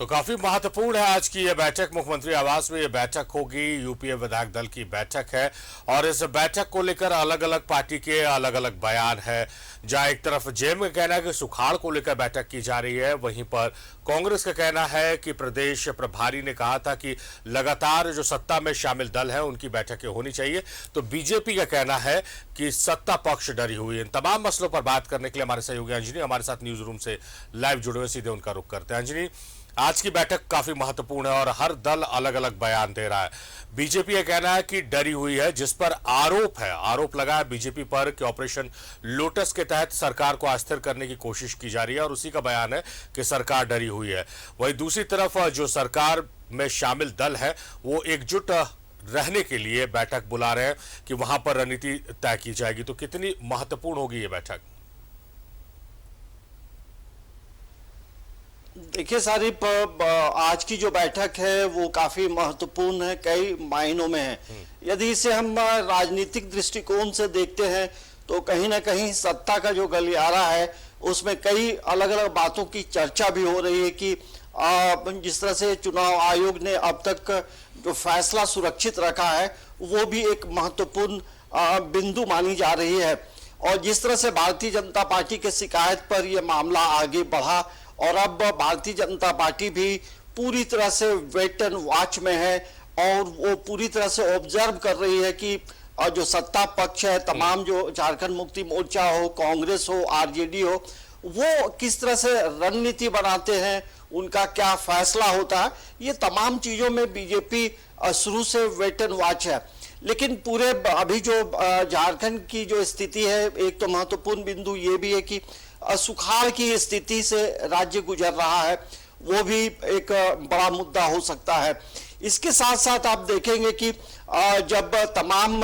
तो काफी महत्वपूर्ण है आज की यह बैठक। मुख्यमंत्री आवास में यह बैठक होगी। यूपीए विधायक दल की बैठक है और इस बैठक को लेकर अलग अलग पार्टी के अलग अलग बयान है। जहां एक तरफ जेएम का कहना है कि सुखाड़ को लेकर बैठक की जा रही है, वहीं पर कांग्रेस का कहना है कि प्रदेश प्रभारी ने कहा था कि लगातार जो सत्ता में शामिल दल है उनकी बैठकें होनी चाहिए। तो बीजेपी का कहना है कि सत्ता पक्ष डरी हुई है। इन तमाम मसलों पर बात करने के लिए हमारे सहयोगी अंजनी हमारे साथ न्यूज रूम से लाइव जुड़े हुए, सीधे उनका रुख करते हैं। अंजनी, आज की बैठक काफी महत्वपूर्ण है और हर दल अलग अलग बयान दे रहा है। बीजेपी का कहना है कि डरी हुई है, जिस पर आरोप लगा है बीजेपी पर कि ऑपरेशन लोटस के तहत सरकार को अस्थिर करने की कोशिश की जा रही है और उसी का बयान है कि सरकार डरी हुई है। वहीं दूसरी तरफ जो सरकार में शामिल दल है वो एकजुट रहने के लिए बैठक बुला रहे हैं कि वहां पर रणनीति तय की जाएगी। तो कितनी महत्वपूर्ण होगी ये बैठक? देखिए सारिफ, आज की जो बैठक है वो काफी महत्वपूर्ण है, कई मायनों में है। यदि इसे हम राजनीतिक दृष्टिकोण से देखते हैं तो कहीं ना कहीं सत्ता का जो गलियारा है उसमें कई अलग अलग बातों की चर्चा भी हो रही है कि जिस तरह से चुनाव आयोग ने अब तक जो फैसला सुरक्षित रखा है वो भी एक महत्वपूर्ण बिंदु मानी जा रही है। और जिस तरह से भारतीय जनता पार्टी के शिकायत पर यह मामला आगे बढ़ा और अब भारतीय जनता पार्टी भी पूरी तरह से वेट एंड वॉच में है और वो पूरी तरह से ऑब्जर्व कर रही है कि जो सत्ता पक्ष है, तमाम जो झारखंड मुक्ति मोर्चा हो, कांग्रेस हो, आरजेडी हो, वो किस तरह से रणनीति बनाते हैं, उनका क्या फैसला होता है। ये तमाम चीजों में बीजेपी शुरू से वेट एंड वॉच है। लेकिन पूरे अभी जो झारखंड की जो स्थिति है, एक तो महत्वपूर्ण बिंदु ये भी है कि सुखाड़ की स्थिति से राज्य गुजर रहा है, वो भी एक बड़ा मुद्दा हो सकता है। इसके साथ साथ आप देखेंगे कि जब तमाम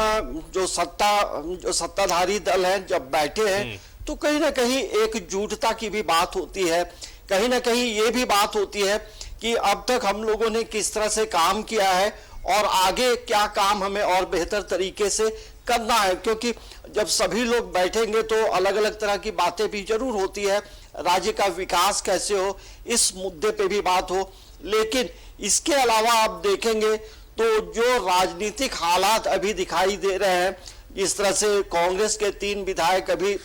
जो सत्ताधारी दल हैं जब बैठे हैं तो कहीं ना कहीं एकजुटता की भी बात होती है। कहीं ना कहीं ये भी बात होती है कि अब तक हम लोगों ने किस तरह से काम किया है और आगे क्या काम हमें और बेहतर तरीके से करना है। क्योंकि जब सभी लोग बैठेंगे तो अलग अलग तरह की बातें भी जरूर होती है, राज्य का विकास कैसे हो इस मुद्दे पे भी बात हो। लेकिन इसके अलावा आप देखेंगे तो जो राजनीतिक हालात अभी दिखाई दे रहे हैं, जिस तरह से कांग्रेस के 3 विधायक अभी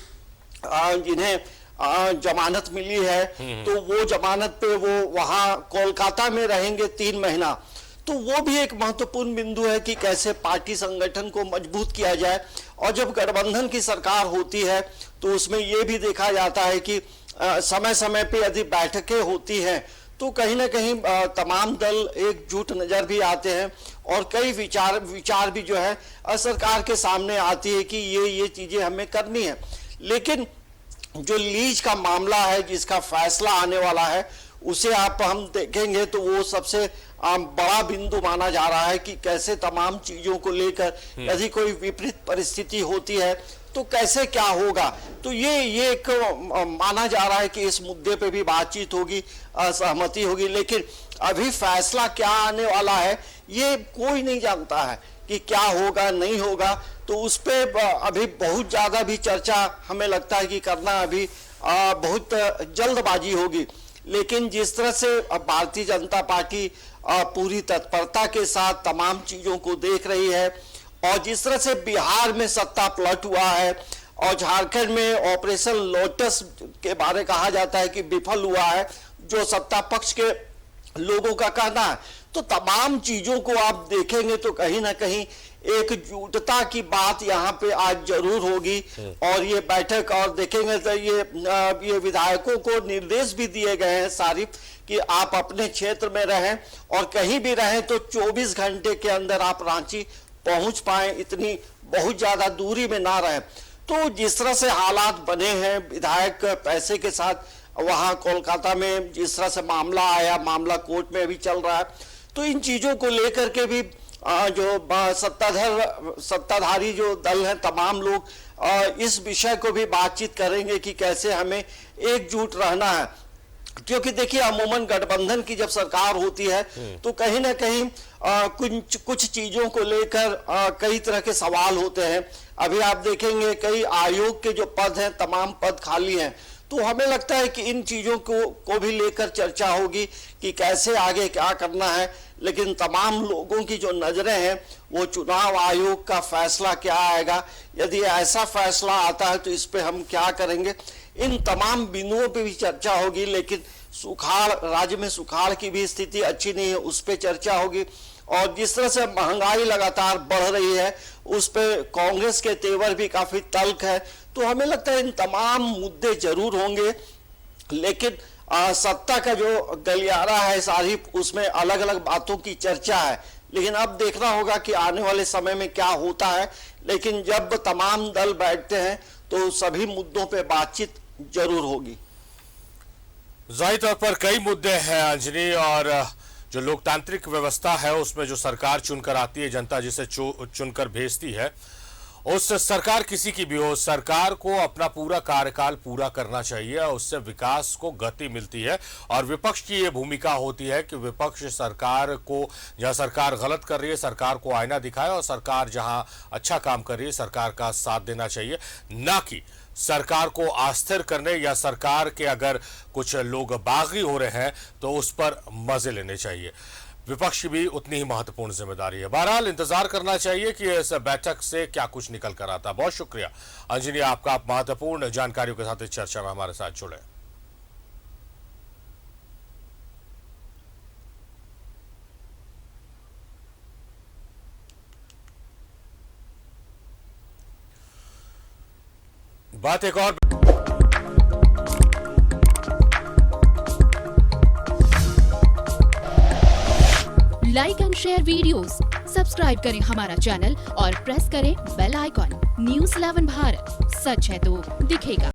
जिन्हें जमानत मिली है तो वो जमानत पे वो वहां कोलकाता में रहेंगे 3 महीना। तो वो भी एक महत्वपूर्ण बिंदु है कि कैसे पार्टी संगठन को मजबूत किया जाए। और जब गठबंधन की सरकार होती है तो उसमें ये भी देखा जाता है कि समय समय पे यदि बैठकें होती हैं तो कहीं ना कहीं तमाम दल एकजुट नजर भी आते हैं और कई विचार भी जो है सरकार के सामने आती है कि ये चीजें हमें करनी है। लेकिन जो लीज का मामला है जिसका फैसला आने वाला है उसे हम देखेंगे तो वो सबसे बड़ा बिंदु माना जा रहा है कि कैसे तमाम चीजों को लेकर यदि कोई विपरीत परिस्थिति होती है तो कैसे क्या होगा। तो ये एक माना जा रहा है कि इस मुद्दे पे भी बातचीत होगी, सहमति होगी। लेकिन अभी फैसला क्या आने वाला है ये कोई नहीं जानता है कि क्या होगा नहीं होगा। तो उस पे अभी बहुत ज्यादा भी चर्चा हमें लगता है कि करना अभी बहुत जल्दबाजी होगी। लेकिन जिस तरह से भारतीय जनता पार्टी पूरी तत्परता के साथ तमाम चीजों को देख रही है और जिस तरह से बिहार में सत्ता पलट हुआ है और झारखंड में ऑपरेशन लोटस के बारे कहा जाता है कि विफल हुआ है, जो सत्ता पक्ष के लोगों का कहना है, तो तमाम चीजों को आप देखेंगे तो कहीं ना कहीं एकजुटता की बात यहाँ पे आज जरूर होगी। और ये बैठक और देखेंगे तो ये विधायकों को निर्देश भी दिए गए हैं सारिफ कि आप अपने क्षेत्र में रहें और कहीं भी रहें तो 24 घंटे के अंदर आप रांची पहुंच पाए, इतनी बहुत ज्यादा दूरी में ना रहें। तो जिस तरह से हालात बने हैं, विधायक पैसे के साथ वहां कोलकाता में जिस तरह से मामला आया, मामला कोर्ट में अभी चल रहा है, तो इन चीजों को लेकर के भी जो सत्ताधारी जो दल हैं तमाम लोग इस विषय को भी बातचीत करेंगे कि कैसे हमें एकजुट रहना है। क्योंकि देखिए अमूमन गठबंधन की जब सरकार होती है तो कहीं ना कहीं कुछ चीजों को लेकर कई तरह के सवाल होते हैं। अभी आप देखेंगे कई आयोग के जो पद हैं तमाम पद खाली हैं, तो हमें लगता है कि इन चीजों को भी लेकर चर्चा होगी कि कैसे आगे क्या करना है। लेकिन तमाम लोगों की जो नजरें हैं वो चुनाव आयोग का फैसला क्या आएगा, यदि ऐसा फैसला आता है तो इस पे हम क्या करेंगे, इन तमाम बिंदुओं पे भी चर्चा होगी। लेकिन सुखाड़, राज्य में सुखाड़ की भी स्थिति अच्छी नहीं है, उस पे चर्चा होगी। और जिस तरह से महंगाई लगातार बढ़ रही है उस पे कांग्रेस के तेवर भी काफी तल्ख है। तो हमें लगता है इन तमाम मुद्दे जरूर होंगे, लेकिन सत्ता का जो गलियारा है सारी, उसमें अलग अलग बातों की चर्चा है। लेकिन अब देखना होगा कि आने वाले समय में क्या होता है। लेकिन जब तमाम दल बैठते हैं तो सभी मुद्दों पे बातचीत जरूर होगी। जाहिर तौर पर कई मुद्दे हैं अंजनी, और जो लोकतांत्रिक व्यवस्था है उसमें जो सरकार चुनकर आती है, जनता जिसे चुनकर भेजती है, उस सरकार किसी की भी हो, सरकार को अपना पूरा कार्यकाल पूरा करना चाहिए, उससे विकास को गति मिलती है। और विपक्ष की ये भूमिका होती है कि विपक्ष सरकार को, जहां सरकार गलत कर रही है सरकार को आईना दिखाए, और सरकार जहां अच्छा काम कर रही है सरकार का साथ देना चाहिए, ना कि सरकार को अस्थिर करने या सरकार के अगर कुछ लोग बागी हो रहे हैं तो उस पर मजे लेने चाहिए। विपक्ष की भी उतनी ही महत्वपूर्ण जिम्मेदारी है। बहरहाल इंतजार करना चाहिए कि इस बैठक से क्या कुछ निकल कर आता। बहुत शुक्रिया अंजनी आपका, आप महत्वपूर्ण जानकारियों के साथ इस चर्चा में हमारे साथ जुड़े। बात एक और, like and share videos, subscribe करें हमारा चैनल और प्रेस करें बेल आइकॉन। न्यूज़ 11 भारत, सच है तो दिखेगा।